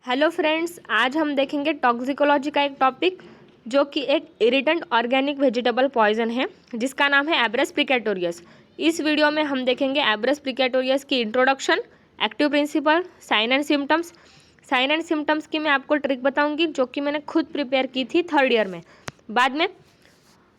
Hello friends, आज हम देखेंगे टॉक्सिकोलॉजी का एक टॉपिक जो कि एक इरिटेंट ऑर्गेनिक वेजिटेबल पॉइजन है जिसका नाम है एब्रस प्रिकेटोरियस। इस वीडियो में हम देखेंगे एब्रस प्रिकेटोरियस की introduction, active principle, sign and symptoms. Sign and symptoms की मैं आपको ट्रिक बताऊंगी जो कि मैंने खुद प्रिपेयर की थी 3rd ईयर में। बाद में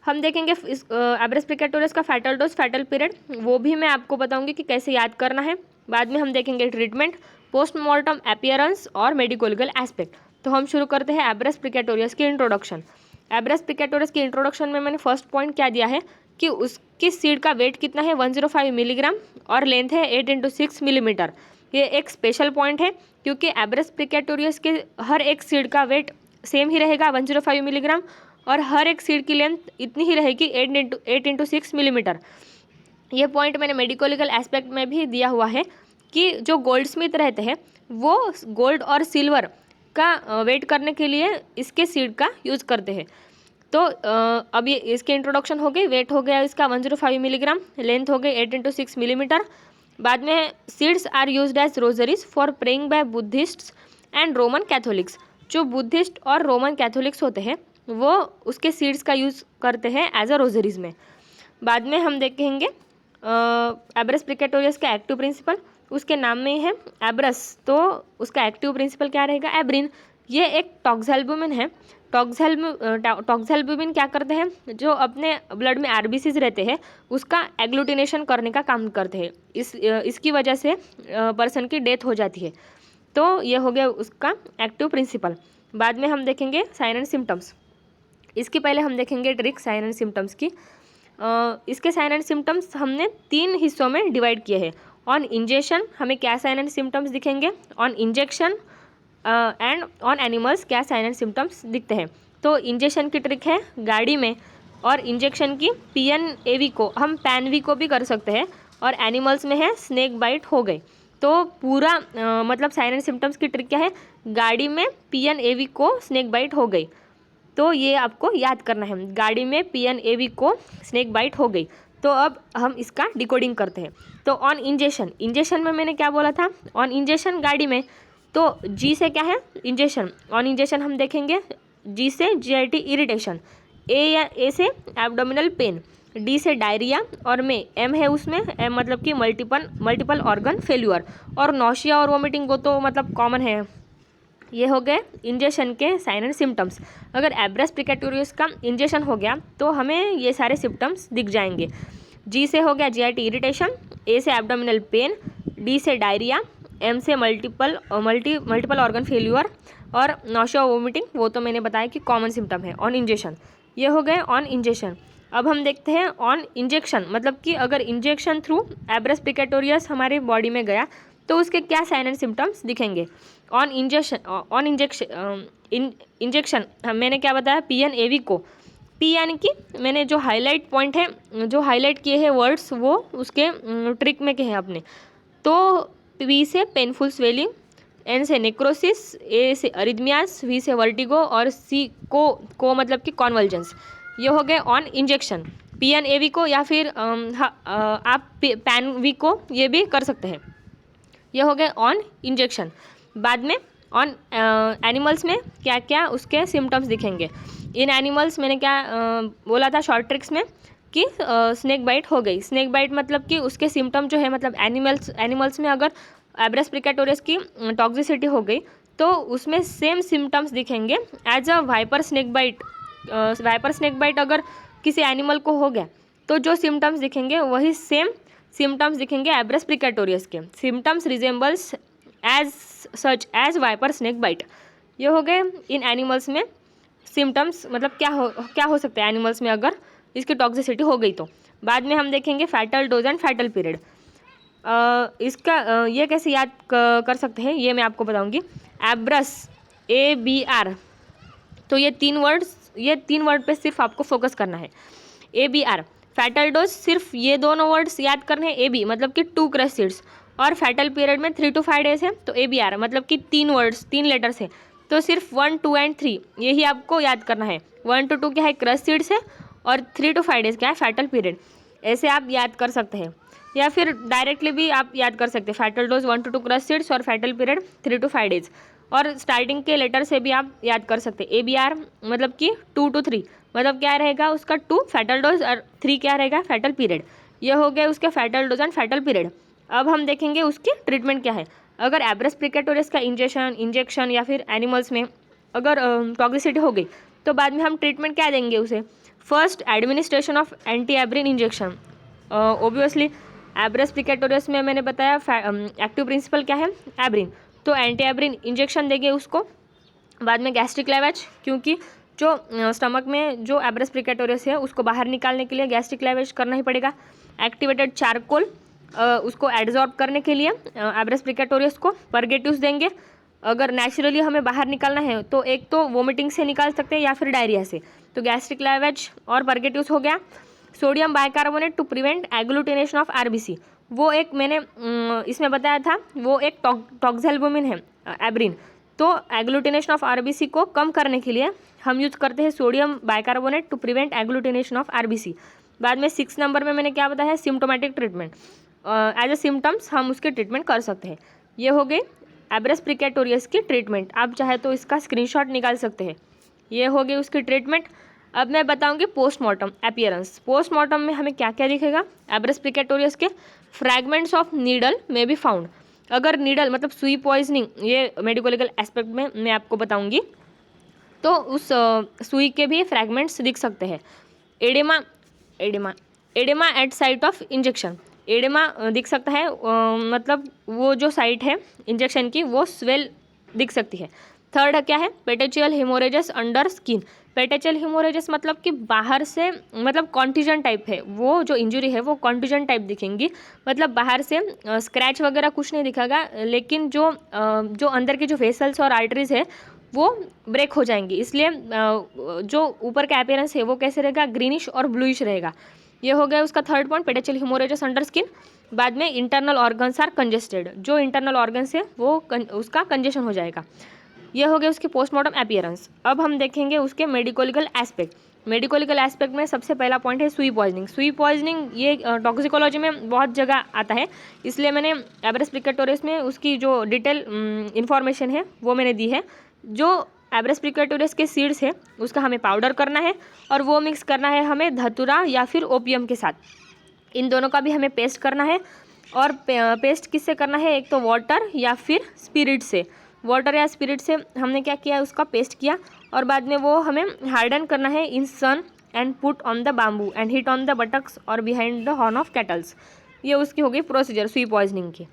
हम देखेंगे इस एब्रस प्रिकेटोरियस का फैटल डोज, फैटल पीरियड, वो भी मैं आपको बताऊंगी कि कैसे याद करना है। बाद में हम देखेंगे ट्रीटमेंट, पोस्टमॉर्टम अपीयरेंस और मेडिको लीगल एस्पेक्ट। तो हम शुरू करते हैं एब्रस प्रिकेटोरियस की इंट्रोडक्शन। एब्रस प्रिकेटोरियस की इंट्रोडक्शन में मैंने फर्स्ट पॉइंट क्या दिया है कि उसकी सीड का वेट कितना है 105 मिलीग्राम और लेंथ है 8x6 मिलीमीटर। ये एक स्पेशल पॉइंट है क्योंकि एब्रस प्रिकेटोरियस के हर एक सीड का वेट सेम ही रहेगा 105 मिलीग्राम और हर एक सीड की लेंथ इतनी ही रहेगी 8x6 मिलीमीटर। ये पॉइंट मैंने मेडिको लीगल एस्पेक्ट में भी दिया हुआ है कि जो गोल्ड स्मिथ रहते हैं वो गोल्ड और सिल्वर का वेट करने के लिए इसके सीड का यूज़ करते हैं। तो अब ये इसके इंट्रोडक्शन हो गई, वेट हो गया इसका 105 मिलीग्राम, लेंथ हो गई 8x6 मिलीमीटर। बाद में seeds are used as rosaries for praying by Buddhists and Roman Catholics. जो बुद्धिस्ट और रोमन कैथोलिक्स होते हैं वो उसके सीड्स का यूज़ करते हैं एज अ रोजरीज में। बाद में हम देखेंगे एब्रस प्रिकेटोरियस का एक्टिव प्रिंसिपल, उसके नाम में ही है एब्रस, तो उसका एक्टिव प्रिंसिपल क्या रहेगा, एब्रिन। ये एक टॉक्सैल्बुमिन है। टॉक्सैल्बुमिन क्या करते हैं, जो अपने ब्लड में आरबीसीज रहते हैं उसका एग्लूटिनेशन करने का काम करते हैं। इसकी वजह से पर्सन की डेथ हो जाती है। तो ये हो गया उसका एक्टिव प्रिंसिपल। बाद में हम देखेंगे साइन एंड सिम्टम्स। इसके पहले हम देखेंगे ट्रिक साइन एंड सिम्टम्स की। इसके साइन एंड सिम्टम्स हमने 3 हिस्सों में डिवाइड किए हैं। ऑन इंजेक्शन हमें क्या साइन एंड सिम्टम्स दिखेंगे, on injection and on animals क्या साइन एंड सिम्टम्स दिखते हैं। तो इंजेक्शन की ट्रिक है गाड़ी में, और इंजेक्शन की PNAV को हम पैनवी को भी कर सकते हैं, और एनिमल्स में है स्नेक बाइट हो गई। तो पूरा मतलब साइन एंड सिम्टम्स की ट्रिक क्या है, गाड़ी में PNAV को स्नेक बाइट हो गई। तो ये आपको याद करना है, गाड़ी में PNAV को स्नेक बाइट हो गई। तो अब हम इसका डिकोडिंग करते हैं। तो ऑन इंजेक्शन, इंजेक्शन में मैंने क्या बोला था, ऑन इंजेक्शन गाड़ी में, तो G से क्या है इंजेक्शन। ऑन इंजेक्शन हम देखेंगे G से GIT इरिटेशन, A से एब्डोमिनल पेन, D से डायरिया, और में M है उसमें M मतलब कि मल्टीपल ऑर्गन फेल्यूर, और नौशिया और वोमिटिंग वो तो मतलब कॉमन है। ये हो गए इंजेक्शन के साइन एंड सिम्टम्स। अगर एब्रस प्रिकेटोरियस का इंजेक्शन हो गया तो हमें ये सारे सिम्टम्स दिख जाएंगे। G से हो गया GIT इरिटेशन, A से एब्डोमिनल पेन, D से डायरिया, M से मल्टीपल ऑर्गन फेल्यूर, और नौशिया वोमिटिंग वो तो मैंने बताया कि कॉमन सिम्टम है ऑन इंजेक्शन। ये हो गए ऑन इंजेक्शन। अब हम देखते हैं ऑन इंजेक्शन, मतलब कि अगर इंजेक्शन थ्रू एब्रस प्रिकेटोरियस हमारे बॉडी में गया तो उसके क्या साइन एंड सिम्टम्स दिखेंगे। ऑन इंजेक्शन मैंने क्या बताया, PNAV को, P यानी कि मैंने जो हाईलाइट पॉइंट है, जो हाईलाइट किए हैं वर्ड्स वो उसके ट्रिक में कहे अपने। तो P से पेनफुल स्वेलिंग, N से नेक्रोसिस, A से अरिथमियास, V से वर्टिगो, और C को मतलब कि कॉन्वल्जेंस। ये हो गए ऑन इंजेक्शन। PNAV को या फिर आप पैनवी को ये भी कर सकते हैं। ये हो गए ऑन इंजेक्शन। बाद में ऑन एनिमल्स में क्या क्या उसके सिम्टम्स दिखेंगे। इन एनिमल्स मैंने क्या बोला था शॉर्ट ट्रिक्स में कि स्नेक बाइट हो गई। स्नेक बाइट मतलब कि उसके सिम्टम जो है, मतलब एनिमल्स में अगर एब्रस प्रिकेटोरियस की टॉक्सिसिटी हो गई तो उसमें सेम सिम्टम्स दिखेंगे as a viper snake bite. Viper snake bite अगर किसी एनिमल को हो गया तो जो सिम्टम्स दिखेंगे वही सेम सिम्टम्स दिखेंगे एब्रस प्रिकेटोरियस के। Symptoms resembles as such as viper snake bite. ये हो गए इन एनिमल्स में सिम्टम्स, मतलब क्या हो सकता है एनिमल्स में अगर इसकी टॉक्सिसिटी हो गई तो। बाद में हम देखेंगे fatal dose and fatal period. इसका ये कैसे याद कर सकते हैं ये मैं आपको बताऊंगी। एब्रस ABR, तो ये 3 वर्ड पे सिर्फ आपको फोकस करना है। ABR फैटल डोज, सिर्फ ये दोनों वर्ड्स याद करने हैं। AB मतलब कि 2 क्रश सीड्स, और फैटल पीरियड में 3 to 5 डेज है। तो ABR मतलब कि 3 लेटर्स है, तो सिर्फ 1, 2 एंड 3 यही आपको याद करना है। 1 to 2 क्या है, क्रश सीड्स है, और 3 to 5 डेज क्या है, फैटल पीरियड। ऐसे आप याद कर सकते हैं, या फिर डायरेक्टली भी आप याद कर सकते हैं। Fatal dose 1 to 2 crush seeds और फैटल पीरियड 3 to 5 डेज। और स्टार्टिंग के लेटर से भी आप याद कर सकते हैं। ABR मतलब कि 2 to 3, मतलब क्या रहेगा उसका 2 फैटल डोज और 3 क्या रहेगा फैटल पीरियड। ये हो गए उसके fatal dose and fatal period. अब हम देखेंगे उसकी ट्रीटमेंट क्या है। अगर एब्रस प्रिकेटोरियस का इंजेक्शन या फिर एनिमल्स में अगर टॉक्सिसिटी हो गई तो बाद में हम ट्रीटमेंट क्या देंगे उसे। First, administration of anti abrin injection. Obviously abrus precatorius में मैंने बताया एक्टिव प्रिंसिपल क्या है एब्रिन, तो एंटी एब्रिन इंजेक्शन देंगे उसको। बाद में गैस्ट्रिक लैवेज, क्योंकि जो स्टमक में जो एब्रस प्रिकेटोरियस है उसको बाहर निकालने के लिए गैस्ट्रिक लैवेज करना ही पड़ेगा। एक्टिवेटेड चारकोल उसको एड्जॉर्ब करने के लिए एब्रस प्रिकेटोरियस को परगेटिव्स देंगे। अगर नेचुरली हमें बाहर निकालना है तो एक तो वोमिटिंग से निकाल सकते हैं या फिर डायरिया से, तो गैस्ट्रिक लैवेज और परगेटिव्स हो गया। Sodium bicarbonate to prevent agglutination of RBC, वो एक मैंने इसमें बताया था, वो एक टॉक्सैल्बुमिन है एब्रिन, तो एग्लूटिनेशन ऑफ RBC को कम करने के लिए हम यूज करते हैं sodium bicarbonate to prevent agglutination of RBC। बाद में 6 नंबर में मैंने क्या बताया, symptomatic treatment, as a symptoms हम उसके ट्रीटमेंट कर सकते हैं। ये हो गई एब्रस प्रिकेटोरियस की ट्रीटमेंट, आप चाहे तो इसका स्क्रीनशॉट निकाल सकते हैं। ये हो गई उसकी ट्रीटमेंट। अब मैं बताऊंगी पोस्टमार्टम अपीयरेंस। पोस्टमार्टम में हमें क्या क्या दिखेगा, एब्रस प्रिकेटोरियस के फ्रैगमेंट्स ऑफ नीडल में बी फाउंड। अगर नीडल मतलब सुई पॉइजनिंग, ये मेडिको लीगल एस्पेक्ट में मैं आपको बताऊंगी, तो उस सुई के भी फ्रैगमेंट्स दिख सकते हैं। Edema edema edema at site of injection, edema दिख सकता है, मतलब वो जो साइट है इंजेक्शन की वो स्वेल दिख सकती है। थर्ड क्या है, पेटेचियल हेमोरेजस अंडर स्किन। पेटेचियल हेमोरेजस मतलब कि बाहर से, मतलब कॉन्टिजन टाइप है, वो जो इंजरी है वो कॉन्टिजन टाइप दिखेंगी, मतलब बाहर से स्क्रैच वगैरह कुछ नहीं दिखेगा, लेकिन जो अंदर के जो वेसल्स और आर्टरीज है वो ब्रेक हो जाएंगी, इसलिए जो ऊपर का अपीयरेंस है वो कैसे रहेगा, ग्रीनिश और ब्लूइश रहेगा। ये हो गया उसका थर्ड पॉइंट, पेटेचियल हेमोरेजस अंडर स्किन। बाद में इंटरनल ऑर्गन्स आर कंजेस्टेड, जो इंटरनल ऑर्गन्स है वो उसका कंजेशन हो जाएगा। ये हो गया उसके पोस्टमार्टम अपीयरेंस। अब हम देखेंगे उसके medico legal aspect. Medico legal aspect में सबसे पहला पॉइंट है सुई पॉइजनिंग। सुई पॉइजनिंग ये टॉक्सिकोलॉजी में बहुत जगह आता है, इसलिए मैंने एब्रस प्रिकेटोरियस में उसकी जो डिटेल इन्फॉर्मेशन है वो मैंने दी है। जो एब्रस प्रिकेटोरियस के सीड्स है उसका हमें पाउडर करना है और वो मिक्स करना है हमें धतूरा या फिर ओपियम के साथ, इन दोनों का भी हमें पेस्ट करना है। और पेस्ट किससे करना है, एक तो वाटर या फिर स्पिरिट से। वाटर या स्पिरिट से हमने क्या किया, उसका पेस्ट किया और बाद में वो हमें हार्डन करना है in sun and put on the bamboo and hit on the buttocks और behind the horn of cattles. ये उसकी हो गई प्रोसीजर सुई पॉइजनिंग की।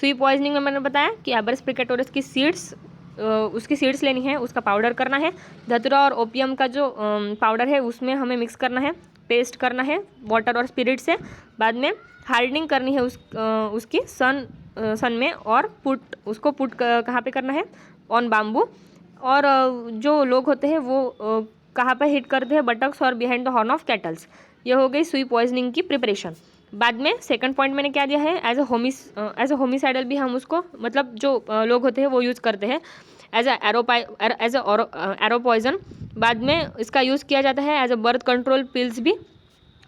सुई पॉइजनिंग में मैंने बताया कि एब्रस प्रिकेटोरियस की सीड्स, उसकी सीड्स लेनी है, उसका पाउडर करना है, धतूरा और ओपियम का जो पाउडर है उसमें हमें मिक्स करना है, पेस्ट करना है वाटर और स्पिरिट से। बाद में हार्डनिंग करनी है उसकी सन में, और उसको पुट कहाँ पे करना है, ऑन बाम्बू। और जो लोग होते हैं वो कहाँ पे हिट करते हैं, बटक्स और behind the horn of cattles. ये हो गई सुई पॉइजनिंग की प्रिपरेशन। बाद में सेकंड पॉइंट मैंने क्या दिया है, एज ए होमिसाइडल भी हम उसको, मतलब जो लोग होते हैं वो यूज़ करते हैं एज एरो पॉइजन। बाद में इसका यूज़ किया जाता है as a birth control pills भी।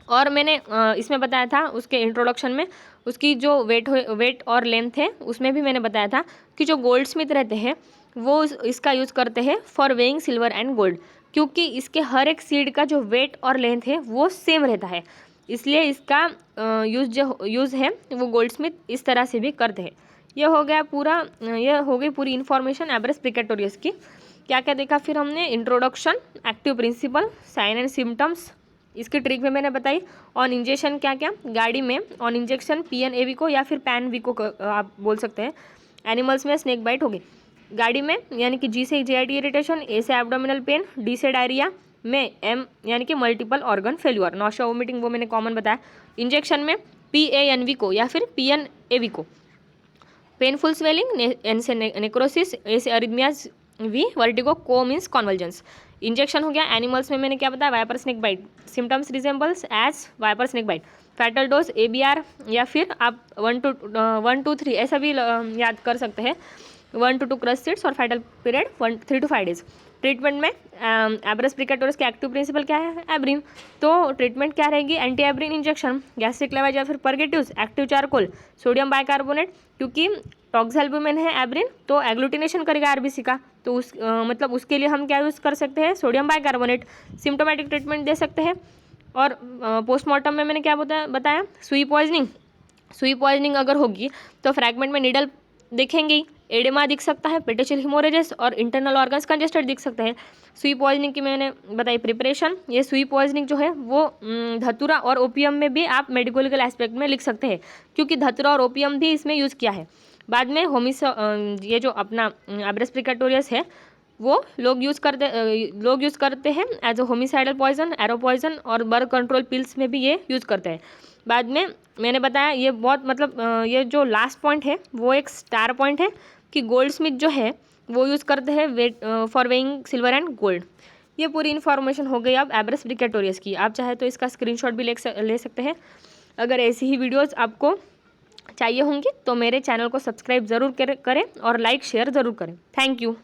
और मैंने इसमें बताया था उसके इंट्रोडक्शन में, उसकी जो वेट और लेंथ है उसमें भी मैंने बताया था कि जो गोल्ड स्मिथ रहते हैं वो इसका यूज़ करते हैं for weighing silver and gold, क्योंकि इसके हर एक सीड का जो वेट और लेंथ है वो सेम रहता है, इसलिए इसका यूज़ है वो गोल्ड स्मिथ इस तरह से भी करते हैं। ये हो गई पूरी इन्फॉर्मेशन एब्रस प्रिकेटोरियस की। क्या क्या देखा फिर हमने, introduction, active principle, sign and symptoms, इसकी ट्रिक में मैंने बताई। ऑन इंजेक्शन क्या क्या, गाड़ी में ऑन इंजेक्शन PNAV को या फिर PANV को आप बोल सकते हैं। एनिमल्स में स्नेक बाइट होगी, गाड़ी में यानी कि G से GIT इरिटेशन, A से एब्डोमिनल पेन, D से डायरिया, में M यानी कि multiple organ failure, nausea vomiting वो मैंने कॉमन बताया। इंजेक्शन में PANV को या फिर PNAV को, पेनफुल स्वेलिंग, N से नेक्रोसिस, A से अरिथमियाज, V वर्टिगो, को मीन्स कॉन्वल्जेंस। इंजेक्शन हो गया। एनिमल्स में मैंने क्या बताया, viper snake bite, symptoms resembles as viper snake bite. Fatal dose ABR या फिर आप 1 to 3 ऐसा भी याद कर सकते हैं, 1 to 2 क्रश सीड्स और fatal period 3 to 5 days. Treatment में एब्रस प्रिकेटोरियस के एक्टिव प्रिंसिपल क्या है, एब्रिन। तो ट्रीटमेंट क्या रहेगी, एंटी एब्रिन इंजेक्शन, गैस्ट्रिक लेवाइज या फिर purgatives, active charcoal, sodium bicarbonate, क्योंकि टॉक्सैल्बुमिन है एब्रिन तो एग्लूटिनेशन करेगा आरबीसी का, तो उस मतलब उसके लिए हम क्या यूज़ कर सकते हैं, सोडियम बाइकार्बोनेट। सिम्टोमेटिक ट्रीटमेंट दे सकते हैं। और पोस्टमार्टम में मैंने क्या बताया, सुई पॉइजनिंग अगर होगी तो फ्रैगमेंट में नीडल दिखेंगे, एडेमा दिख सकता है, पेटेशियल हिमोरेजेस और इंटरनल ऑर्गन्स कंजेस्टेड दिख सकते हैं। सुई पॉइजनिंग की मैंने बताई प्रिपरेशन। ये सुई पॉइजनिंग जो है वो धतूरा और ओपियम में भी आप मेडिकल एस्पेक्ट में लिख सकते हैं, क्योंकि धतूरा और ओपियम भी इसमें यूज़ किया है। बाद में ये जो अपना एब्रस प्रिकेटोरियस है वो लोग यूज़ करते हैं as a homicidal poison, arrow poison और बर्थ कंट्रोल पिल्स में भी ये यूज़ करते हैं। बाद में मैंने बताया ये बहुत मतलब ये जो लास्ट पॉइंट है वो एक स्टार पॉइंट है कि गोल्ड स्मिथ जो है वो यूज़ करते हैं weight for weighing silver and gold. ये पूरी इन्फॉर्मेशन हो गई अब एब्रस प्रिकेटोरियस की। आप चाहे तो इसका स्क्रीनशॉट भी ले सकते हैं। अगर ऐसी ही वीडियोस आपको चाहिए होंगी तो मेरे चैनल को सब्सक्राइब ज़रूर करें और लाइक शेयर ज़रूर करें। Thank you.